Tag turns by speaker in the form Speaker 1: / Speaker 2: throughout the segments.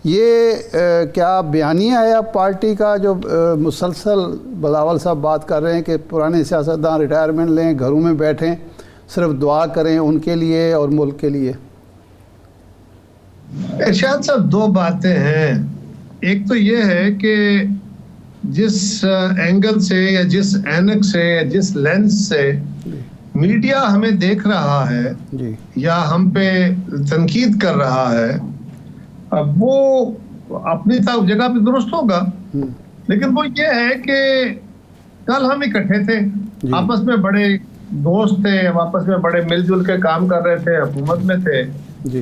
Speaker 1: ये क्या बयानिया है अब पार्टी का जो मुसलसल बिलावल साहब बात कर रहे हैं कि पुराने सियासतदान रिटायरमेंट लें, घरों में बैठें, सिर्फ दुआ करें उनके लिए और मुल्क के लिए?
Speaker 2: इरशाद साहब, दो बातें हैं। एक तो ये है कि जिस एंगल से या जिस ऐनक से या जिस लेंस से मीडिया हमें देख रहा है
Speaker 1: जी।
Speaker 2: या हम पे तनकीद कर रहा है, अब वो अपनी जगह पे दुरुस्त होगा, लेकिन वो ये है कि कल हम इकट्ठे थे, आपस में बड़े दोस्त थे, आपस में बड़े मिलजुल के काम कर रहे थे, हुकूमत में थे,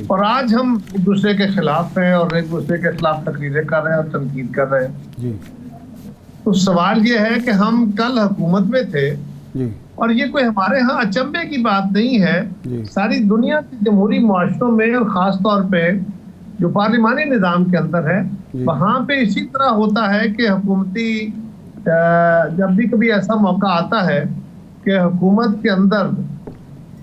Speaker 2: और आज हम एक दूसरे के खिलाफ हैं और एक दूसरे के खिलाफ तकरीरें कर रहे हैं और तनकीद कर रहे हैं। तो सवाल ये है कि हम कल हुकूमत में थे और ये कोई हमारे यहाँ अचंभे की बात नहीं है। सारी दुनिया के जमहूरी मुआशरों में और ख़ास तौर पे जो पार्लिमानी निज़ाम के अंदर है, वहाँ पे इसी तरह होता है कि हुकूमती जब भी कभी ऐसा मौका आता है कि हुकूमत के अंदर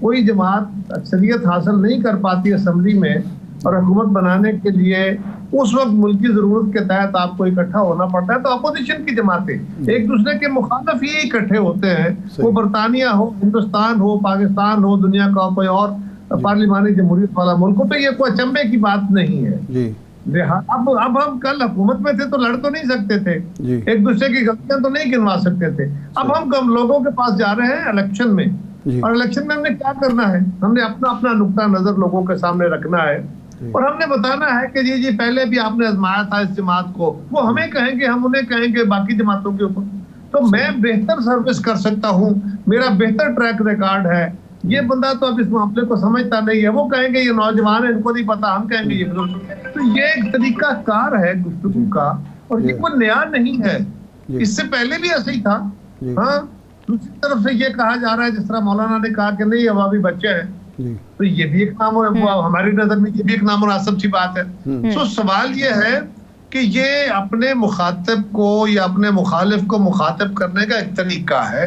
Speaker 2: कोई जमात अक्सरियत हासिल नहीं कर पाती असेंबली में और हुकूमत बनाने के लिए उस वक्त मुल्क की जरूरत के तहत आपको इकट्ठा होना पड़ता है, तो अपोजिशन की जमातें एक दूसरे के मुखालिफ ही इकट्ठे होते हैं। वो बरतानिया हो, हिंदुस्तान हो, पाकिस्तान हो, दुनिया का कोई और पार्लिमानी जमहूरियत वाला मुल्क हो, तो ये कोई अचंभे की बात नहीं है। अब हम कल हुकूमत में थे तो लड़ तो नहीं सकते थे, एक दूसरे की गलतियां तो नहीं गिनवा सकते थे। अब हम कम लोगों के पास जा रहे हैं इलेक्शन में, और इलेक्शन में हमने क्या करना है, हमने अपना अपना नुक्ता नजर लोगों के सामने रखना है और हमने बताना है कि जी पहले भी आपने आजमाया था इस जमात को, वो हमें कहेंगे, हम उन्हें कहेंगे बाकी जमातों के ऊपर। तो मैं बेहतर सर्विस कर सकता हूँ, मेरा बेहतर ट्रैक रिकॉर्ड है, ये बंदा तो अब इस मामले को समझता नहीं है, वो कहेंगे ये नौजवान है, इनको नहीं पता, हम कहेंगे ये बुजुर्ग। तो ये एक तरीका कार है गुफ्तगू का और ये कोई नया नहीं है, इससे पहले भी ऐसे ही था। हाँ, दूसरी तरफ से ये कहा जा रहा है जिस तरह मौलाना ने कहा कि नहीं अब अभी बच्चे हैं, तो ये भी एक नाम, हमारी नजर में ये भी एक नामुनासिब सी बात है। तो सवाल ये है कि ये अपने मुखातिब को या अपने मुखालिफ को मुखातिब करने का एक तरीका है।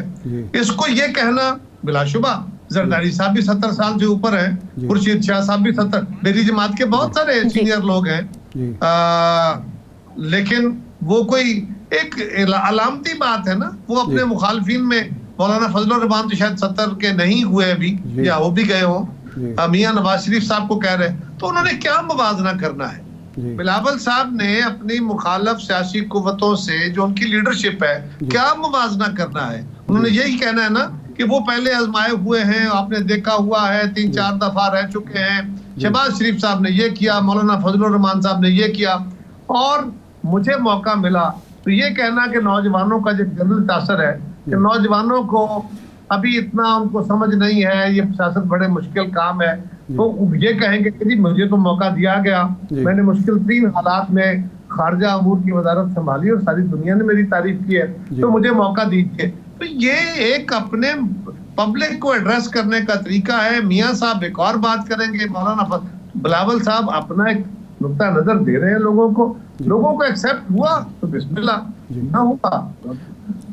Speaker 2: इसको ये कहना बिलाशुबा, जरदारी साहब भी 70 साल से ऊपर हैं, खुर्शीद शाह साहब भी 70, मेरी जमात के बहुत सारे सीनियर लोग हैं, लेकिन वो कोई एक अलामती बात है ना। वो अपने मुखालफिन में मौलाना फजलुर रहमान तो शायद 70 के नहीं हुए अभी, या वो भी गए हों, मियां नवाज शरीफ साहब को कह रहे, तो उन्होंने क्या मुवाजना करना है? बिलावल साहब ने अपनी मुखालफ सियासी कुव्वतों से जो उनकी लीडरशिप है, क्या मुवाजना करना है? उन्होंने यही कहना है ना कि वो पहले आजमाए हुए हैं, आपने देखा हुआ है, 3-4 दफा रह चुके हैं, शहबाज शरीफ साहब ने ये किया, मौलाना फजलुर रहमान साहब ने ये किया और मुझे मौका मिला। तो ये कहना कि नौजवानों का जो जनरल तासर है कि नौजवानों को अभी इतना उनको समझ नहीं है, ये सियासत बड़े मुश्किल काम है, तो ये कहेंगे कि जी मुझे तो मौका दिया गया, मैंने मुश्किल 3 हालात में खारजा अमूर की वजारत संभाली और सारी दुनिया ने मेरी तारीफ की है, तो मुझे मौका दीजिए। तो ये एक अपने पब्लिक को एड्रेस करने का तरीका है। मियाँ साहब एक और बात करेंगे, मौलाना बिलावल साहब अपना एक नुक्ता नजर दे रहे हैं लोगों को एक्सेप्ट हुआ तो बिस्मिल्लाह, ना हुआ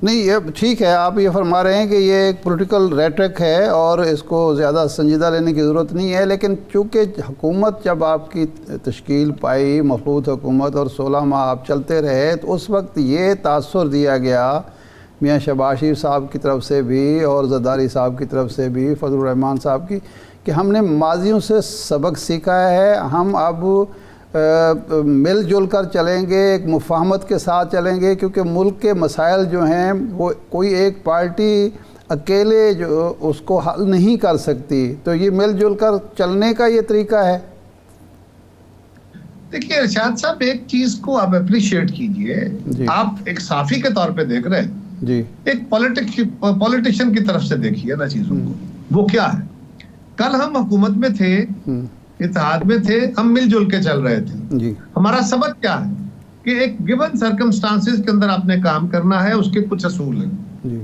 Speaker 1: नहीं। ये ठीक है, आप ये फरमा रहे हैं कि ये एक पॉलिटिकल रेटरिक है और इसको ज़्यादा संजीदा लेने की ज़रूरत नहीं है, लेकिन चूँकि हुकूमत जब आपकी तश्कील पाई, मखलूत हुकूमत, और 16 माह आप चलते रहे, तो उस वक्त ये तासुर दिया गया मियाँ शहबाज शरीफ साहब की तरफ से भी और जरदारी साहब की तरफ से भी, फजलुर रहमान साहब की, कि हमने माजियों से सबक सीखा है, हम अब मिलजुल कर चलेंगे, एक मुफाहमत के साथ चलेंगे, क्योंकि मुल्क के मसाइल जो हैं वो कोई एक पार्टी अकेले जो उसको हल नहीं कर सकती, तो ये मिलजुल कर चलने का ये तरीका है।
Speaker 2: देखिए इरशाद साहब, एक चीज को आप अप्रिशिएट कीजिए, आप एक साफी के तौर पे देख रहे हैं जी, एक पॉलिटिशियन की तरफ से देखिए ना चीजों को। वो क्या है, कल हम हुकूमत में थे, इत्तेहाद में थे, हम मिलजुल के चल रहे थे जी। हमारा सबक क्या है कि एक गिवन सर्कमस्टांसेस के अंदर आपने काम करना है, उसके कुछ असूल हैं जी।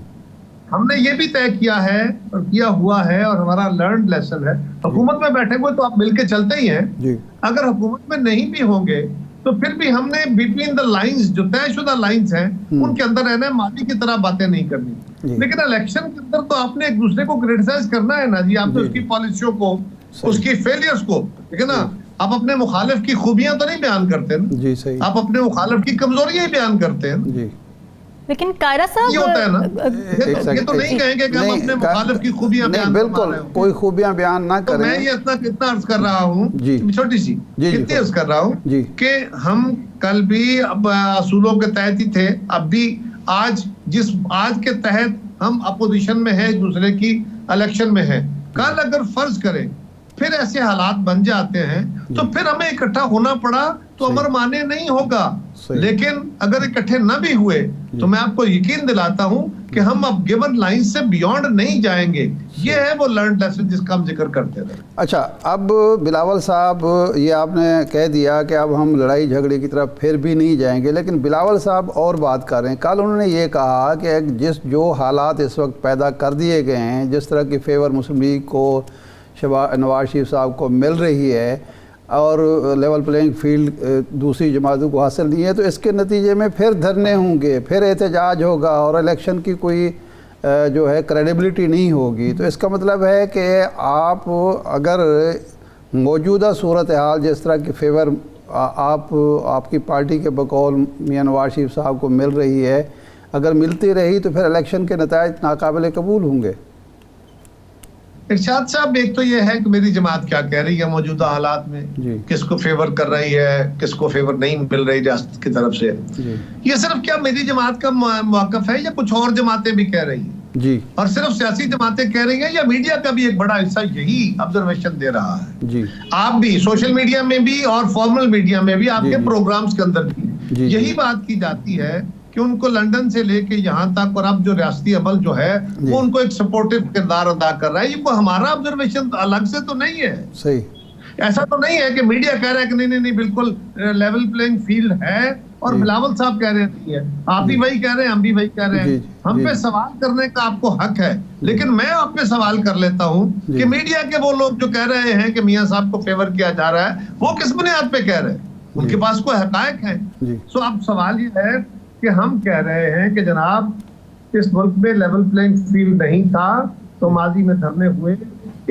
Speaker 2: हमने ये भी तय किया है और किया हुआ है और हमारा लर्न लेसन है, हुकूमत में बैठे हुए तो आप मिलके चलते ही हैं जी। अगर हुकूमत में नहीं भी होंगे तो फिर भी हमने बिटवीन द लाइंस, जो तयशुदा लाइंस हैं, उनके अंदर रहना है, मादी की तरह बातें नहीं करनी। लेकिन इलेक्शन के अंदर तो आपने एक दूसरे को क्रिटिसाइज करना है ना जी, आपने उसकी पॉलिसियों को, उसकी फेलियर्स को, ठीक है ना, आप अपने मुखालिफ की खूबियां तो नहीं बयान करते ना।
Speaker 1: जी सही।
Speaker 2: आप अपने मुखालिफ की कमजोरियां ही बयान करते हैं
Speaker 1: जी।
Speaker 3: लेकिन कायरा साहब
Speaker 2: ये होता है ना। ये तो नहीं कहेंगे कि हम अपने मुखालिफ की खूबियां बयान
Speaker 1: बिल्कुल कोई खूबियां बयान ना
Speaker 2: तो
Speaker 1: करें।
Speaker 2: मैं ये इतना अर्ज कर रहा हूँ, छोटी सी कितनी अर्ज कर रहा हूँ कि हम कल भी अब असूलों के तहत ही थे, अब भी आज के तहत हम अपोजिशन में है, एक दूसरे की इलेक्शन में है। कल अगर फर्ज करें फिर ऐसे हालात बन जाते हैं तो फिर हमें इकट्ठा होना पड़ा तो अमर माने नहीं होगा। लेकिन अगर इकट्ठे न भी हुए तो मैं आपको यकीन दिलाता हूं कि हम अब गिवन लाइन से बियॉन्ड नहीं जाएंगे। ये है वो लर्न लेसन जिसका हम जिक्र करते रहे।
Speaker 1: अच्छा, अब बिलावल साहब, ये आपने कह दिया कि अब हम लड़ाई झगड़े की तरफ फिर भी नहीं जाएंगे, लेकिन बिलावल साहब और बात कर रहे हैं। कल उन्होंने ये कहा कि जो हालात इस वक्त पैदा कर दिए गए हैं, जिस तरह की फेवर मुस्लिम लीग को, नवाज शरीफ साहब को मिल रही है और लेवल प्लेइंग फील्ड दूसरी जमातों को हासिल नहीं है, तो इसके नतीजे में फिर धरने होंगे, फिर एहतजाज होगा और इलेक्शन की कोई जो है क्रेडिबिलिटी नहीं होगी। तो इसका मतलब है कि आप अगर मौजूदा सूरत हाल जिस तरह की फेवर आपकी पार्टी के बकौल मियां नवाज शरीफ साहब को मिल रही है, अगर मिलती रही तो फिर इलेक्शन के नतायज नाकाबिल कबूल होंगे।
Speaker 2: इरशाद साहब, एक तो ये है कि मेरी जमात क्या कह रही है मौजूदा हालात में, किसको फेवर कर रही है, किसको फेवर नहीं मिल रही रियासत की तरफ से। ये सिर्फ क्या मेरी जमात का मौक़िफ़ है या कुछ और जमातें भी कह रही हैं
Speaker 1: जी,
Speaker 2: और सिर्फ सियासी जमातें कह रही हैं या मीडिया का भी एक बड़ा हिस्सा यही ऑब्जर्वेशन दे रहा है
Speaker 1: जी।
Speaker 2: आप भी सोशल मीडिया में भी और फॉर्मल मीडिया में भी, आपके प्रोग्राम्स के अंदर भी यही बात की जाती है कि उनको लंदन से लेके यहाँ तक और अब जो रियासती अमल जो है वो उनको एक सपोर्टिव किरदार अदा कर रहा है। ये कोई हमारा ऑब्जर्वेशन अलग से तो नहीं है।
Speaker 1: सही,
Speaker 2: ऐसा तो नहीं है कि मीडिया कह रहा है कि नहीं नहीं नहीं बिल्कुल लेवल प्लेइंग फील्ड है और बिलावल साहब कह रहे नहीं है। आप भी वही कह रहे हैं, हम भी वही कह रहे हैं। हम पे सवाल करने का आपको हक है, लेकिन मैं आप पे सवाल कर लेता हूँ कि मीडिया के वो लोग जो कह रहे हैं कि मियां साहब को फेवर किया जा रहा है, वो किस बुनियाद पे कह रहे हैं? उनके पास कोई हकायक है। सो अब सवाल ये है कि हम कह रहे हैं कि जनाब इस मुल्क में लेवल प्लेइंग फील्ड नहीं था तो माजी में धरने हुए।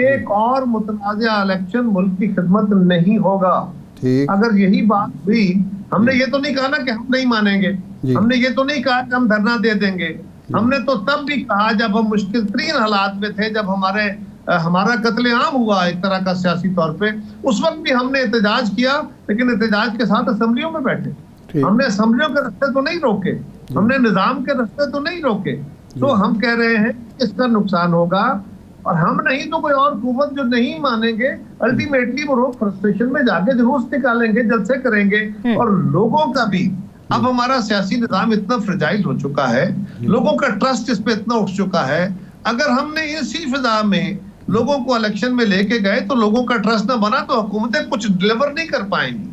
Speaker 2: एक और मुतनाज़ा इलेक्शन मुल्क की खिदमत नहीं होगा। अगर यही बात हुई, हमने ये तो नहीं कहा ना कि हम नहीं मानेंगे, हमने ये तो नहीं कहा कि हम धरना दे देंगे। हमने तो तब भी कहा जब हम मुश्किल तरीन हालात में थे, जब हमारा कत्लेआम हुआ एक तरह का सियासी तौर पे, उस वक्त भी हमने एहतजाज किया, लेकिन एहतजाज के साथ असेंबलियों में बैठे। हमने असेंबलियों के रास्ते तो नहीं रोके, हमने निजाम के रास्ते तो नहीं रोके। तो हम कह रहे हैं इसका नुकसान होगा और हम नहीं तो कोई और हुकूमत जो नहीं मानेंगे, अल्टीमेटली वो लोग फ्रस्ट्रेशन में जाके जुलूस निकालेंगे, जलसे करेंगे। और लोगों का भी अब हमारा सियासी निजाम इतना फ्रेजाइल हो चुका है, लोगों का ट्रस्ट इस पे इतना उठ चुका है, अगर हमने इसी फिजा में लोगों को इलेक्शन में लेके गए तो लोगों का ट्रस्ट ना बना तो हुकूमतें कुछ डिलीवर नहीं कर पाएंगी।